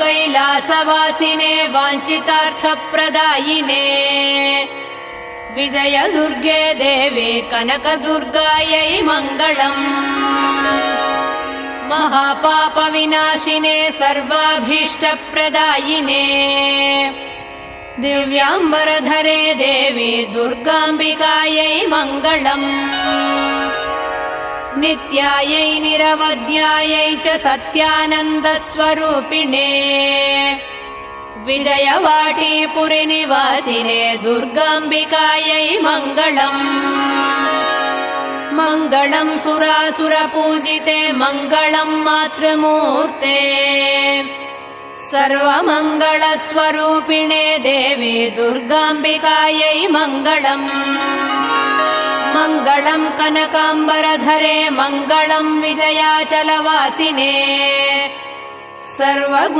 कैलासवासिने वाञ्छितार्थप्रदायिने विजयदुर्गे देवी कनकदुर्गायै मङ्गलम् महापापविनाशिने सर्वाभीष्टप्रदायिने दिव्याम्बरधरे देवी दुर्गाम्बिकायै मङ्गलम् नित्यायै निरवध्यायै च सत्यानन्दस्वरूपिणे विजयवाटीपुरिनिवासिने दुर्गाम्बिकायै मङ्गलम् मङ्गलम् सुरासुरपूजिते मङ्गलम् मातृमूर्ते सर्वमङ्गलस्वरूपिणे देवी दुर्गाम्बिकायै मङ्गलम् मङ्गलम् कनकाम्बरधरे मङ्गलम् विजयाचलवासिने सर्वगुण